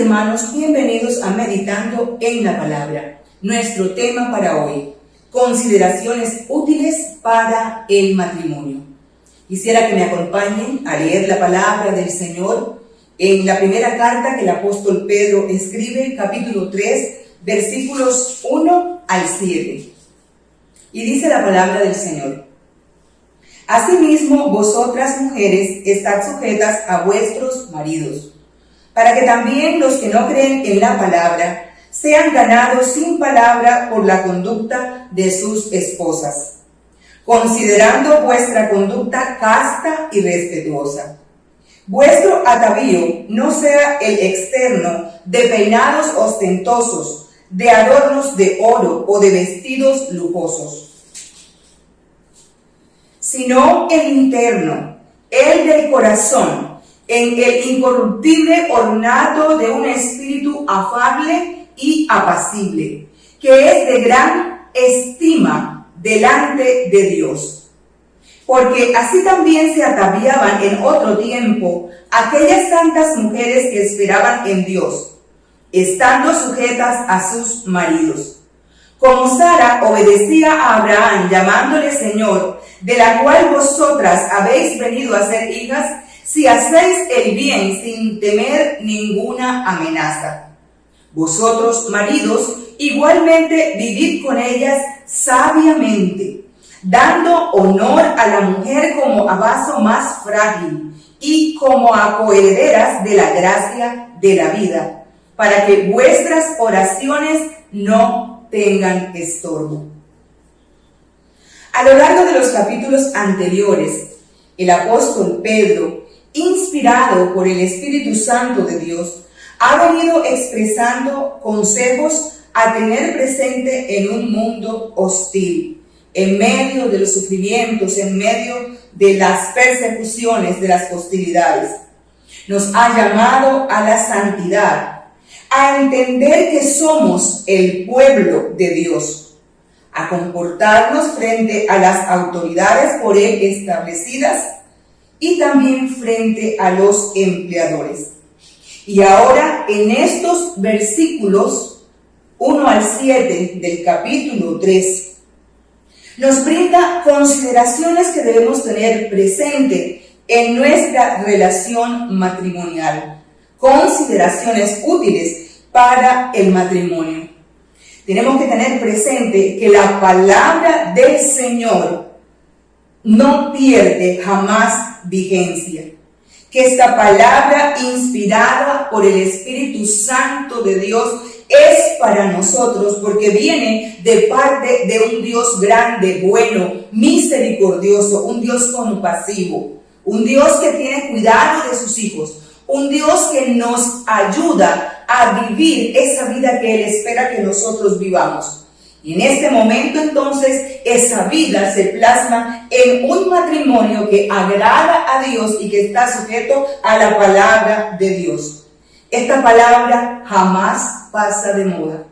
hermanos, bienvenidos a Meditando en la Palabra. Nuestro tema para hoy, consideraciones útiles para el matrimonio. Quisiera que me acompañen a leer la palabra del Señor en la primera carta que el apóstol Pedro escribe, capítulo 3, versículos 1 al 7. Y dice la palabra del Señor: Asimismo, vosotras mujeres, estad sujetas a vuestros maridos, para que también los que no creen en la palabra sean ganados sin palabra por la conducta de sus esposas, considerando vuestra conducta casta y respetuosa. Vuestro atavío no sea el externo de peinados ostentosos, de adornos de oro o de vestidos lujosos, sino el interno, el del corazón, en el incorruptible ornato de un espíritu afable y apacible, que es de gran estima delante de Dios. Porque así también se ataviaban en otro tiempo aquellas santas mujeres que esperaban en Dios, estando sujetas a sus maridos. Como Sara obedecía a Abraham, llamándole Señor, de la cual vosotras habéis venido a ser hijas, si hacéis el bien sin temer ninguna amenaza. Vosotros, maridos, igualmente vivid con ellas sabiamente, dando honor a la mujer como a vaso más frágil y como a coherederas de la gracia de la vida, para que vuestras oraciones no tengan estorbo. A lo largo de los capítulos anteriores, el apóstol Pedro, inspirado por el Espíritu Santo de Dios, ha venido expresando consejos a tener presente en un mundo hostil, en medio de los sufrimientos, en medio de las persecuciones, de las hostilidades. Nos ha llamado a la santidad, a entender que somos el pueblo de Dios, a comportarnos frente a las autoridades por él establecidas y también frente a los empleadores. Y ahora, en estos versículos 1 al 7 del capítulo 3, nos brinda consideraciones que debemos tener presente en nuestra relación matrimonial, consideraciones útiles para el matrimonio. Tenemos que tener presente que la palabra del Señor no pierde jamás vigencia, que esta palabra inspirada por el Espíritu Santo de Dios es para nosotros, porque viene de parte de un Dios grande, bueno, misericordioso, un Dios compasivo, un Dios que tiene cuidado de sus hijos, un Dios que nos ayuda a vivir esa vida que Él espera que nosotros vivamos. Y en este momento entonces esa vida se plasma en un matrimonio que agrada a Dios y que está sujeto a la palabra de Dios. Esta palabra jamás pasa de moda.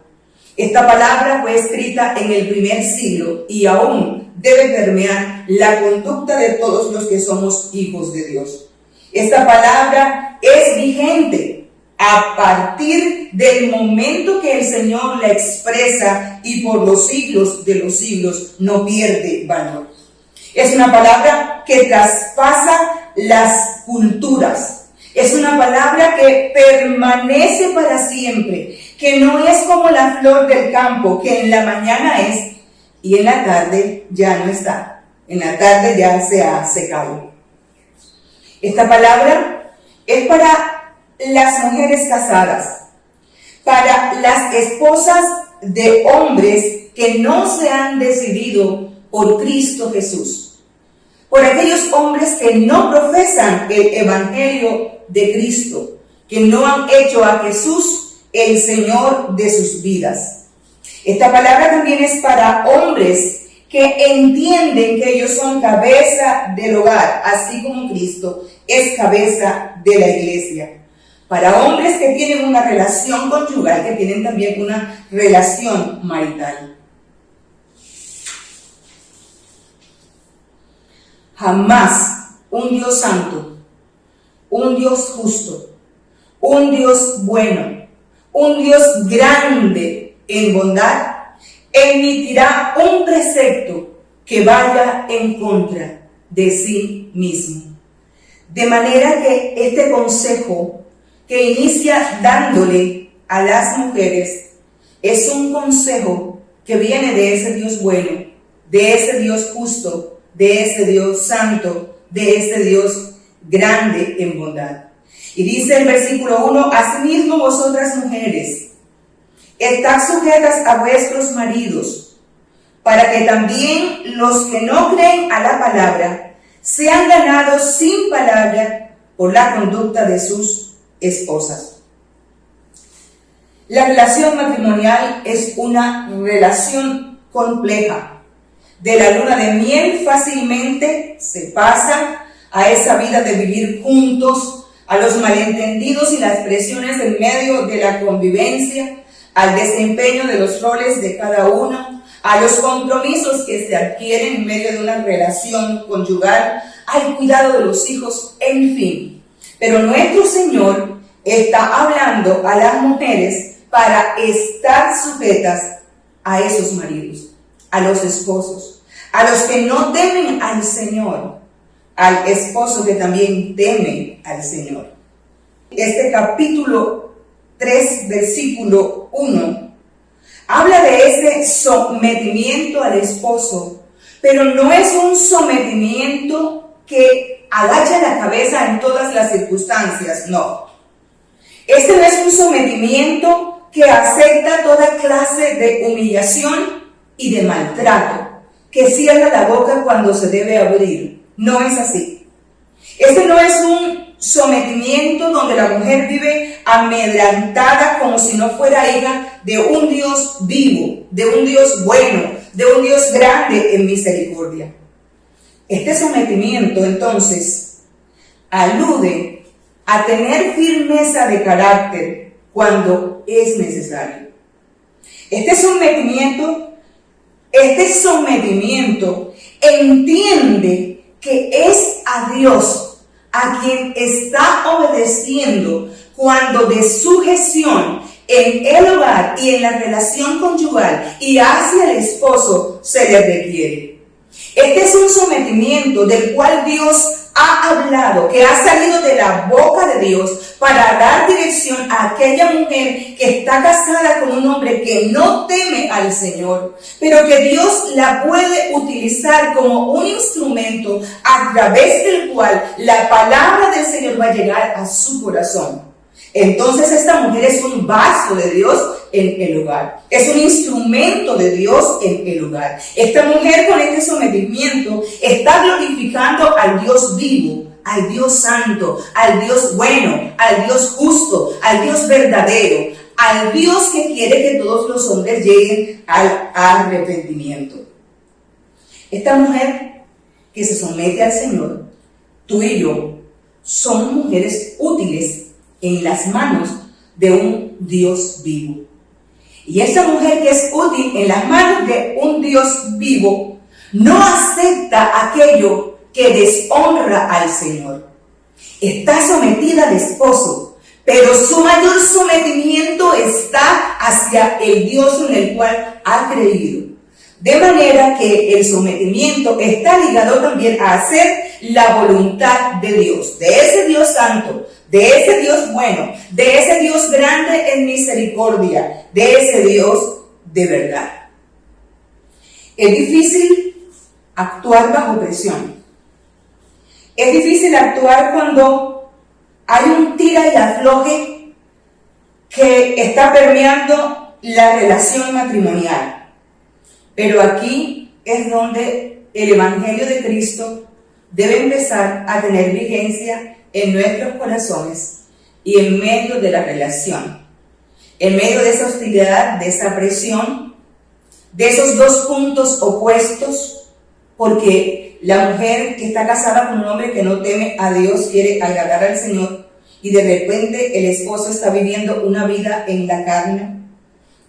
Esta palabra fue escrita en el primer siglo y aún debe permear la conducta de todos los que somos hijos de Dios. Esta palabra es vigente a partir del momento que el Señor la expresa y por los siglos de los siglos no pierde valor. Es una palabra que traspasa las culturas. Es una palabra que permanece para siempre, que no es como la flor del campo, que en la mañana es y en la tarde ya no está. En la tarde ya se ha secado. Esta palabra es para las mujeres casadas, para las esposas de hombres que no se han decidido por Cristo Jesús, por aquellos hombres que no profesan el Evangelio de Cristo, que no han hecho a Jesús el Señor de sus vidas. Esta palabra también es para hombres que entienden que ellos son cabeza del hogar, así como Cristo es cabeza de la iglesia. Para hombres que tienen una relación conyugal, que tienen también una relación marital. Jamás un Dios santo, un Dios justo, un Dios bueno, un Dios grande en bondad, emitirá un precepto que vaya en contra de sí mismo. De manera que este consejo que inicia dándole a las mujeres es un consejo que viene de ese Dios bueno, de ese Dios justo, de ese Dios santo, de ese Dios grande en bondad. Y dice el versículo 1, asimismo vosotras mujeres, estad sujetas a vuestros maridos, para que también los que no creen a la palabra sean ganados sin palabra por la conducta de sus esposas. La relación matrimonial es una relación compleja. De la luna de miel fácilmente se pasa a esa vida de vivir juntos, a los malentendidos y las presiones en medio de la convivencia, al desempeño de los roles de cada uno, a los compromisos que se adquieren en medio de una relación conyugal, al cuidado de los hijos, en fin. Pero nuestro Señor está hablando a las mujeres para estar sujetas a esos maridos, a los esposos, a los que no temen al Señor, al esposo que también teme al Señor. Este capítulo 3, versículo 1, habla de ese sometimiento al esposo, pero no es un sometimiento que agacha la cabeza en todas las circunstancias, no. Este no es un sometimiento que acepta toda clase de humillación y de maltrato, que cierra la boca cuando se debe abrir. No es así. Este no es un sometimiento donde la mujer vive amedrentada como si no fuera hija de un Dios vivo, de un Dios bueno, de un Dios grande en misericordia. Este sometimiento, entonces, alude a tener firmeza de carácter cuando es necesario. Este sometimiento entiende que es a Dios a quien está obedeciendo cuando de sujeción en el hogar y en la relación conyugal y hacia el esposo se le requiere. Este es un sometimiento del cual Dios ha hablado, que ha salido de la boca de Dios para dar dirección a aquella mujer que está casada con un hombre que no teme al Señor, pero que Dios la puede utilizar como un instrumento a través del cual la palabra del Señor va a llegar a su corazón. Entonces esta mujer es un vaso de Dios en el hogar, es un instrumento de Dios en el hogar. Esta mujer con este sometimiento está glorificando al Dios vivo, al Dios santo, al Dios bueno, al Dios justo, al Dios verdadero, al Dios que quiere que todos los hombres lleguen al arrepentimiento. Esta mujer que se somete al Señor, tú y yo, somos mujeres útiles en las manos de un Dios vivo. Y esa mujer que es útil en las manos de un Dios vivo no acepta aquello que deshonra al Señor. Está sometida al esposo, pero su mayor sometimiento está hacia el Dios en el cual ha creído. De manera que el sometimiento está ligado también a hacer la voluntad de Dios, de ese Dios santo, de ese Dios bueno, de ese Dios grande en misericordia, de ese Dios de verdad. Es difícil actuar bajo presión. Es difícil actuar cuando hay un tira y afloje que está permeando la relación matrimonial. Pero aquí es donde el Evangelio de Cristo debe empezar a tener vigencia en nuestros corazones y en medio de la relación, en medio de esa hostilidad, de esa presión, de esos dos puntos opuestos, porque la mujer que está casada con un hombre que no teme a Dios quiere agradar al Señor y de repente el esposo está viviendo una vida en la carne.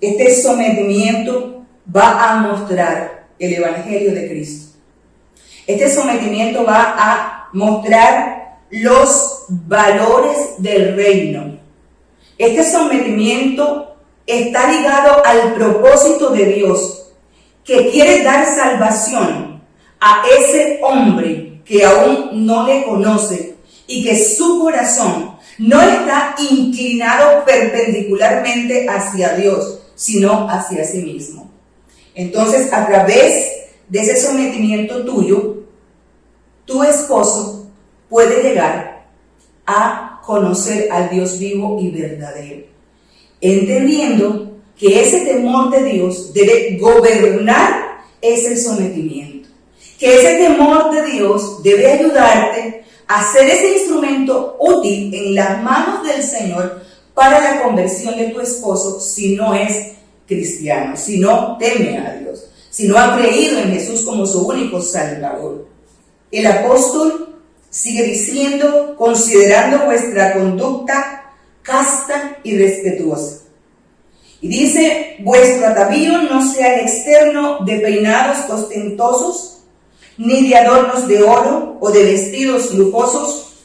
Este sometimiento va a mostrar el Evangelio de Cristo. Este sometimiento va a mostrar los valores del reino, Este sometimiento está ligado al propósito de Dios, que quiere dar salvación a ese hombre que aún no le conoce y que su corazón no está inclinado perpendicularmente hacia Dios, sino hacia sí mismo. Entonces, a través de ese sometimiento tuyo, tu esposo puede llegar a conocer al Dios vivo y verdadero, entendiendo que ese temor de Dios debe gobernar ese sometimiento, que ese temor de Dios debe ayudarte a ser ese instrumento útil en las manos del Señor para la conversión de tu esposo si no es cristiano, si no teme a Dios, si no ha creído en Jesús como su único Salvador. El apóstol sigue diciendo, considerando vuestra conducta casta y respetuosa. Y dice, vuestro atavío no sea el externo de peinados ostentosos, ni de adornos de oro o de vestidos lujosos,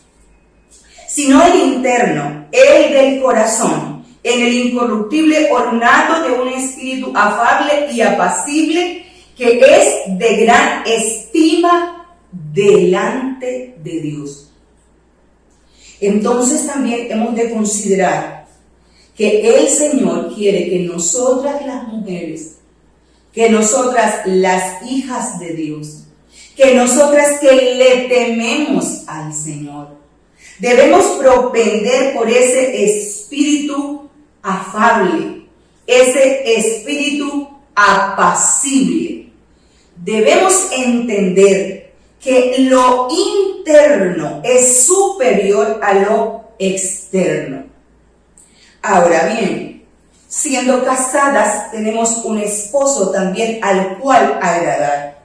sino el interno, el del corazón, en el incorruptible ornato de un espíritu afable y apacible, que es de gran estima delante de Dios. Entonces también hemos de considerar que el Señor quiere que nosotras las mujeres, que nosotras las hijas de Dios, que nosotras que le tememos al Señor, debemos propender por ese espíritu afable, ese espíritu apacible. Debemos entender que lo interno es superior a lo externo. Ahora bien, siendo casadas, tenemos un esposo también al cual agradar.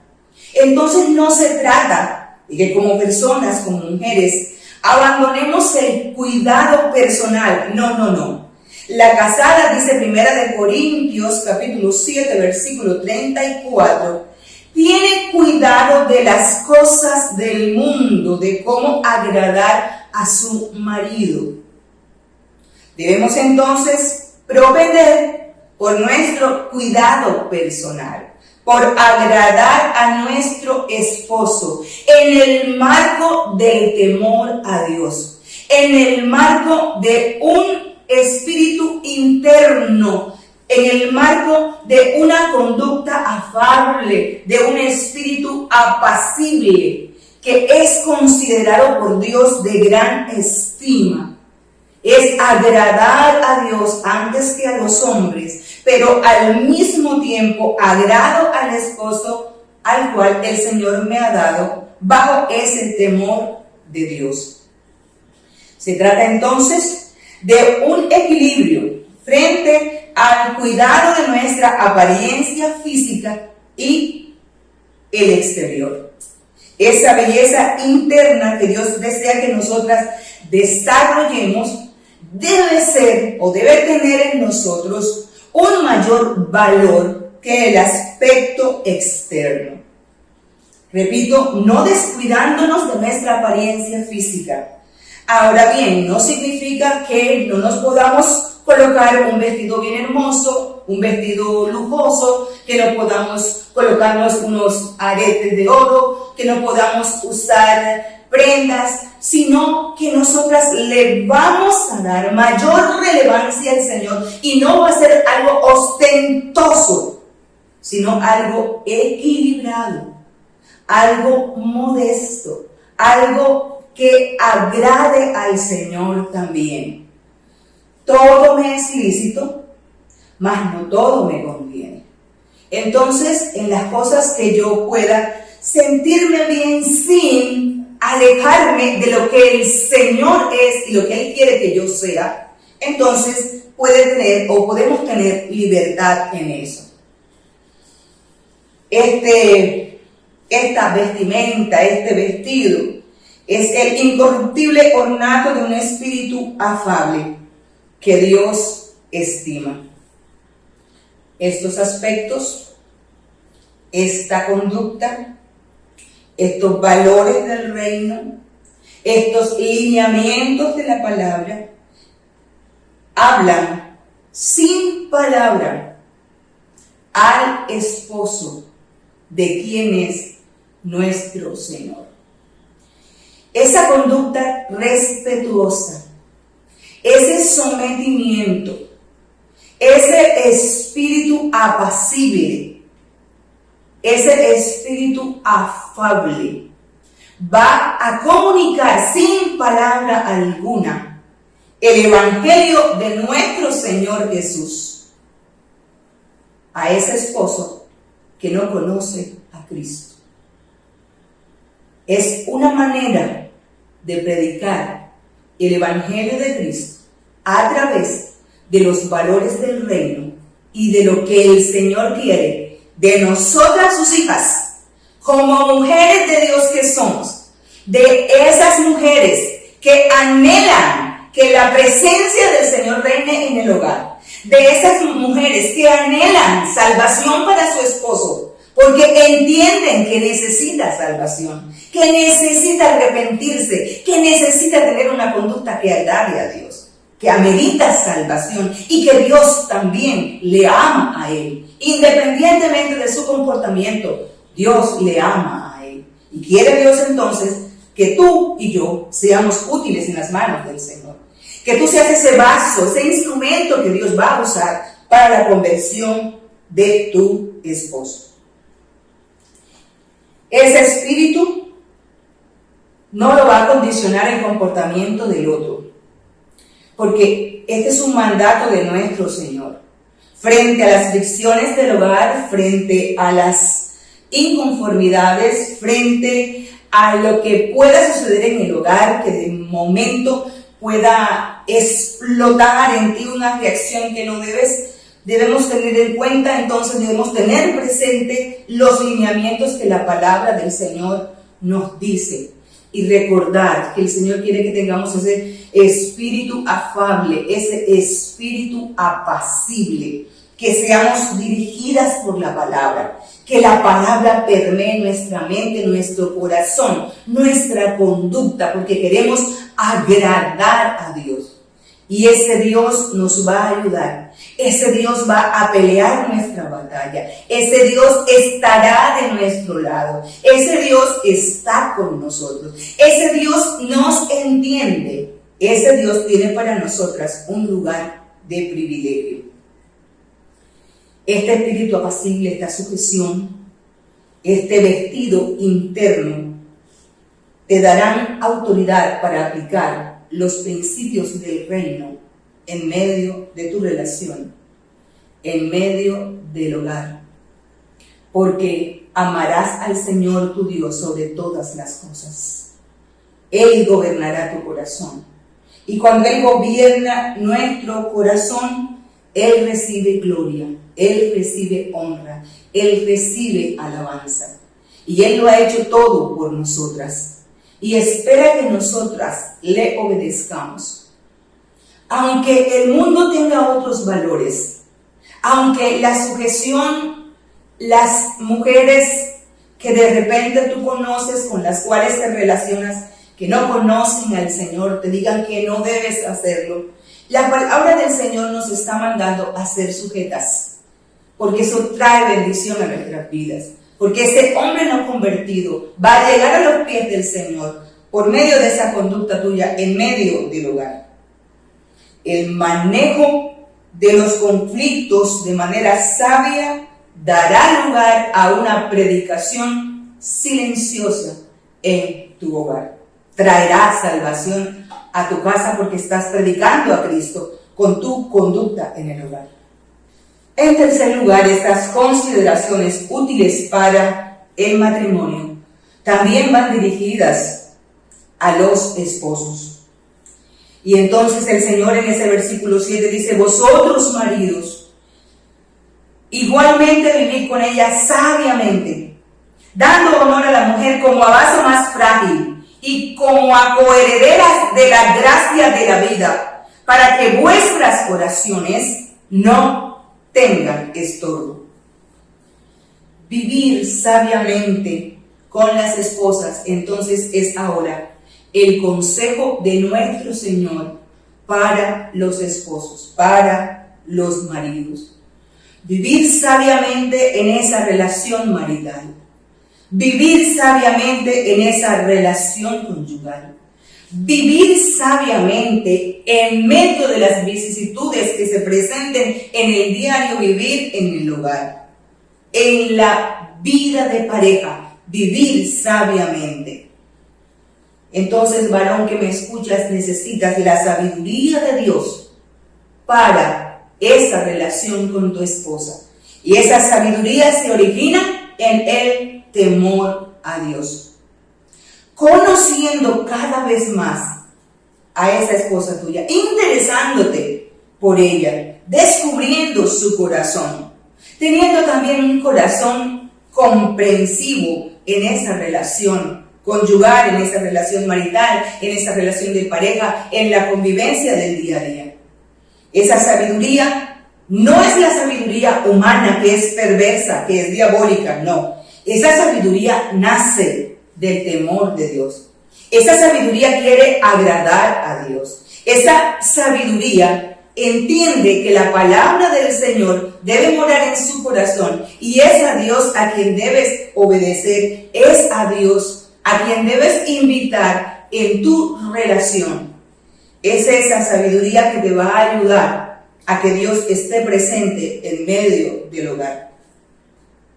Entonces no se trata de que como personas, como mujeres, abandonemos el cuidado personal. No. La casada, dice 1 Corintios capítulo 7, versículo 34, tiene cuidado de las cosas del mundo, de cómo agradar a su marido. Debemos entonces propender por nuestro cuidado personal, por agradar a nuestro esposo, en el marco del temor a Dios, en el marco de un espíritu interno, en el marco de una conducta afable, de un espíritu apacible, que es considerado por Dios de gran estima. Es agradar a Dios antes que a los hombres, pero al mismo tiempo agrado al esposo al cual el Señor me ha dado bajo ese temor de Dios. Se trata entonces de un equilibrio frente al cuidado de nuestra apariencia física y el exterior. Esa belleza interna que Dios desea que nosotras desarrollemos debe ser o debe tener en nosotros un mayor valor que el aspecto externo. Repito, no descuidándonos de nuestra apariencia física. Ahora bien, no significa que no nos podamos colocar un vestido bien hermoso, un vestido lujoso, que no podamos colocarnos unos aretes de oro, que no podamos usar prendas, sino que nosotras le vamos a dar mayor relevancia al Señor y no va a ser algo ostentoso, sino algo equilibrado, algo modesto, algo que agrade al Señor también. Todo me es lícito, mas no todo me conviene. Entonces, en las cosas que yo pueda sentirme bien sin alejarme de lo que el Señor es y lo que Él quiere que yo sea, entonces podemos tener libertad en eso. Esta vestimenta, este vestido, es el incorruptible ornato de un espíritu afable que Dios estima. Estos aspectos, esta conducta, estos valores del reino, estos lineamientos de la palabra, hablan sin palabra al esposo de quien es nuestro Señor. Esa conducta respetuosa, ese sometimiento, ese espíritu apacible, ese espíritu afable, va a comunicar sin palabra alguna el evangelio de nuestro Señor Jesús a ese esposo que no conoce a Cristo. Es una manera de predicar el evangelio de Cristo a través de los valores del reino y de lo que el Señor quiere de nosotras sus hijas, como mujeres de Dios que somos, de esas mujeres que anhelan que la presencia del Señor reine en el hogar, de esas mujeres que anhelan salvación para su esposo, porque entienden que necesita salvación, que necesita arrepentirse, que necesita tener una conducta que agrade a Dios, que amerita salvación y que Dios también le ama a él. Independientemente de su comportamiento, Dios le ama a él. Y quiere Dios entonces que tú y yo seamos útiles en las manos del Señor. Que tú seas ese vaso, ese instrumento que Dios va a usar para la conversión de tu esposo. Ese espíritu no lo va a condicionar el comportamiento del otro, porque este es un mandato de nuestro Señor. Frente a las fricciones del hogar, frente a las inconformidades, frente a lo que pueda suceder en el hogar, que de momento pueda explotar en ti una reacción que no debemos tener en cuenta, entonces debemos tener presente los lineamientos que la palabra del Señor nos dice y recordar que el Señor quiere que tengamos ese espíritu afable, ese espíritu apacible, que seamos dirigidas por la palabra, que la palabra permee nuestra mente, nuestro corazón, nuestra conducta, porque queremos agradar a Dios. Y ese Dios nos va a ayudar, ese Dios va a pelear nuestra batalla, ese Dios estará de nuestro lado, ese Dios está con nosotros, ese Dios nos entiende, ese Dios tiene para nosotras un lugar de privilegio. Este espíritu apacible, esta sujeción, este vestido interno, te darán autoridad para aplicar los principios del reino en medio de tu relación, en medio del hogar, porque amarás al Señor tu Dios sobre todas las cosas. Él gobernará tu corazón, y cuando Él gobierna nuestro corazón, Él recibe gloria, Él recibe honra, Él recibe alabanza, y Él lo ha hecho todo por nosotras. Y espera que nosotras le obedezcamos. Aunque el mundo tenga otros valores, aunque la sujeción, las mujeres que de repente tú conoces, con las cuales te relacionas, que no conocen al Señor, te digan que no debes hacerlo, la palabra del Señor nos está mandando a ser sujetas, porque eso trae bendición a nuestras vidas. Porque ese hombre no convertido va a llegar a los pies del Señor por medio de esa conducta tuya en medio del hogar. El manejo de los conflictos de manera sabia dará lugar a una predicación silenciosa en tu hogar. Traerá salvación a tu casa porque estás predicando a Cristo con tu conducta en el hogar. En tercer lugar, estas consideraciones útiles para el matrimonio también van dirigidas a los esposos. Y entonces el Señor en ese versículo 7 dice: vosotros maridos, igualmente vivid con ella sabiamente, dando honor a la mujer como a vaso más frágil y como a coherederas de la gracia de la vida, para que vuestras oraciones no tengan estorbo. Vivir sabiamente con las esposas, entonces, es ahora el consejo de nuestro Señor para los esposos, para los maridos. Vivir sabiamente en esa relación marital. Vivir sabiamente en esa relación conyugal. Vivir sabiamente en medio de las vicisitudes que se presenten en el diario vivir en el hogar. En la vida de pareja, vivir sabiamente. Entonces, varón que me escuchas, necesitas la sabiduría de Dios para esa relación con tu esposa. Y esa sabiduría se origina en el temor a Dios. Conociendo cada vez más a esa esposa tuya, interesándote por ella, descubriendo su corazón, teniendo también un corazón comprensivo en esa relación conyugal, en esa relación marital, en esa relación de pareja, en la convivencia del día a día. Esa sabiduría no es la sabiduría humana que es perversa, que es diabólica, no. Esa sabiduría nace del temor de Dios. Esa sabiduría quiere agradar a Dios. Esa sabiduría entiende que la palabra del Señor debe morar en su corazón y es a Dios a quien debes obedecer, es a Dios a quien debes invitar en tu relación. Es esa sabiduría que te va a ayudar a que Dios esté presente en medio del hogar.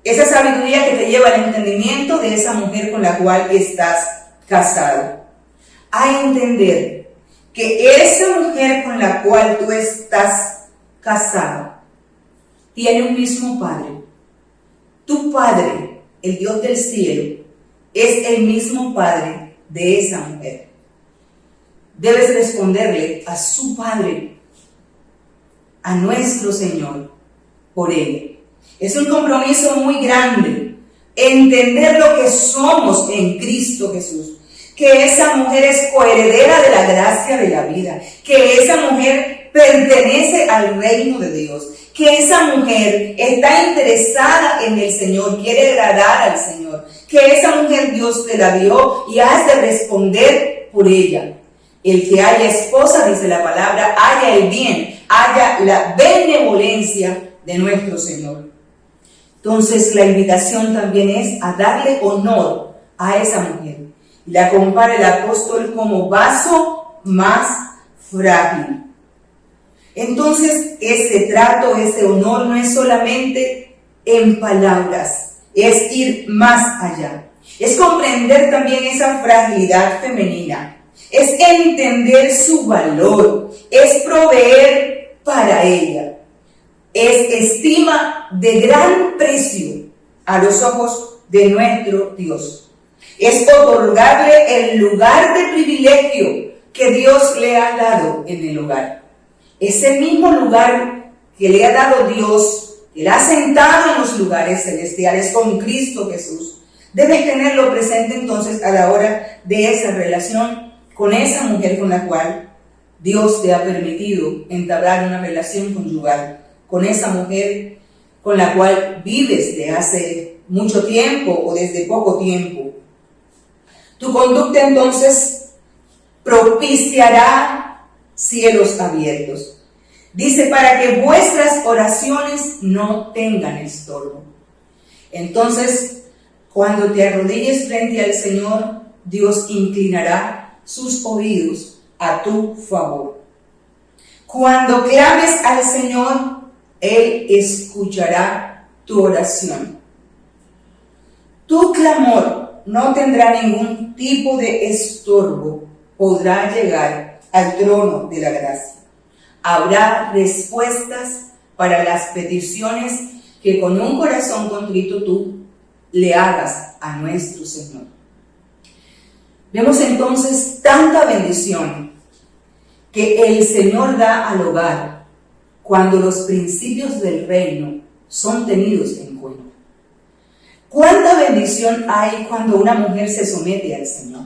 Esa sabiduría que te lleva al entendimiento de esa mujer con la cual estás casado. A entender que esa mujer con la cual tú estás casado tiene un mismo Padre. Tu Padre, el Dios del cielo, es el mismo Padre de esa mujer. Debes responderle a su Padre, a nuestro Señor, por ella. Es un compromiso muy grande entender lo que somos en Cristo Jesús, que esa mujer es coheredera de la gracia de la vida, que esa mujer pertenece al reino de Dios, que esa mujer está interesada en el Señor, quiere agradar al Señor, que esa mujer Dios te la dio y has de responder por ella. El que haya esposa, dice la palabra, haya el bien, haya la benevolencia de nuestro Señor. Entonces la invitación también es a darle honor a esa mujer. La compara el apóstol como vaso más frágil. Entonces ese trato, ese honor no es solamente en palabras, es ir más allá. Es comprender también esa fragilidad femenina. Es entender su valor, es proveer para ella. Es estima de gran precio a los ojos de nuestro Dios. Es otorgarle el lugar de privilegio que Dios le ha dado en el hogar. Ese mismo lugar que le ha dado Dios, que le ha sentado en los lugares celestiales con Cristo Jesús, debes tenerlo presente entonces a la hora de esa relación con esa mujer con la cual Dios te ha permitido entablar una relación conyugal, con esa mujer con la cual vives de hace mucho tiempo o desde poco tiempo. Tu conducta entonces propiciará cielos abiertos. Dice, para que vuestras oraciones no tengan estorbo. Entonces, cuando te arrodilles frente al Señor, Dios inclinará sus oídos a tu favor. Cuando clames al Señor, Él escuchará tu oración. Tu clamor no tendrá ningún tipo de estorbo, podrá llegar al trono de la gracia. Habrá respuestas para las peticiones que con un corazón contrito tú le hagas a nuestro Señor. Vemos entonces tanta bendición que el Señor da al hogar cuando los principios del reino son tenidos en cuenta. ¿Cuánta bendición hay cuando una mujer se somete al Señor?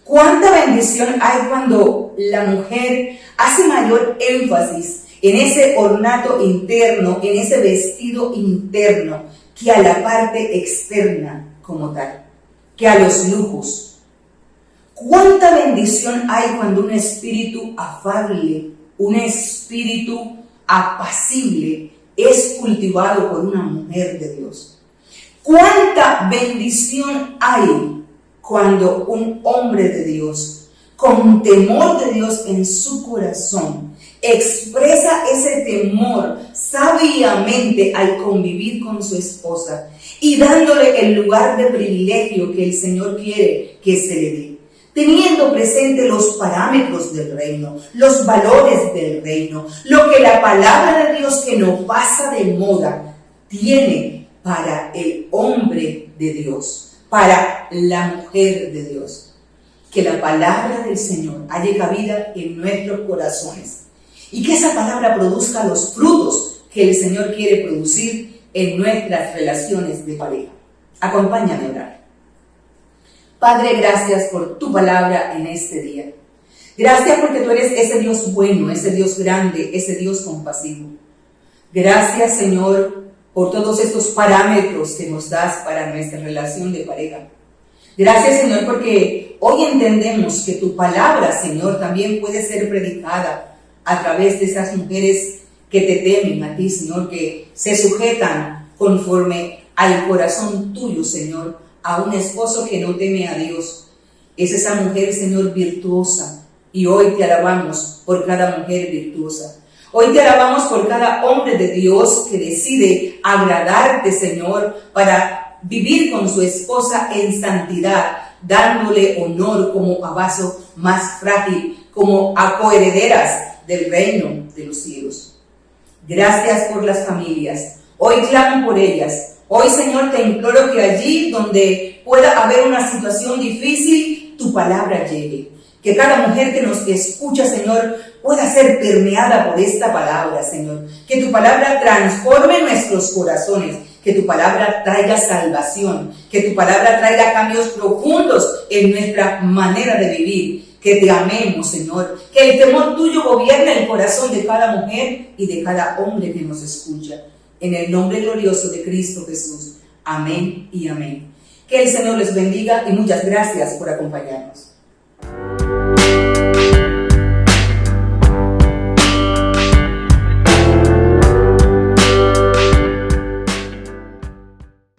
¿Cuánta bendición hay cuando la mujer hace mayor énfasis en ese ornato interno, en ese vestido interno, que a la parte externa como tal, que a los lujos? ¿Cuánta bendición hay cuando un espíritu afable, un espíritu apacible es cultivado por una mujer de Dios? ¿Cuánta bendición hay cuando un hombre de Dios, con temor de Dios en su corazón, expresa ese temor sabiamente al convivir con su esposa y dándole el lugar de privilegio que el Señor quiere que se le dé? Teniendo presente los parámetros del reino, los valores del reino, lo que la palabra de Dios, que no pasa de moda, tiene para el hombre de Dios, para la mujer de Dios. Que la palabra del Señor haya cabida en nuestros corazones y que esa palabra produzca los frutos que el Señor quiere producir en nuestras relaciones de pareja. Acompáñame a orar. Padre, gracias por tu palabra en este día. Gracias porque tú eres ese Dios bueno, ese Dios grande, ese Dios compasivo. Gracias, Señor, por todos estos parámetros que nos das para nuestra relación de pareja. Gracias, Señor, porque hoy entendemos que tu palabra, Señor, también puede ser predicada a través de esas mujeres que te temen a ti, Señor, que se sujetan conforme al corazón tuyo, Señor, a un esposo que no teme a Dios. Es esa mujer, Señor, virtuosa. Y hoy te alabamos por cada mujer virtuosa. Hoy te alabamos por cada hombre de Dios que decide agradarte, Señor, para vivir con su esposa en santidad, dándole honor como a vaso más frágil, como a coherederas del reino de los cielos. Gracias por las familias. Hoy clamo por ellas. Hoy, Señor, te imploro que allí donde pueda haber una situación difícil, tu palabra llegue. Que cada mujer que nos escucha, Señor, pueda ser permeada por esta palabra, Señor. Que tu palabra transforme nuestros corazones. Que tu palabra traiga salvación. Que tu palabra traiga cambios profundos en nuestra manera de vivir. Que te amemos, Señor. Que el temor tuyo gobierne el corazón de cada mujer y de cada hombre que nos escucha. En el nombre glorioso de Cristo Jesús. Amén y amén. Que el Señor les bendiga y muchas gracias por acompañarnos.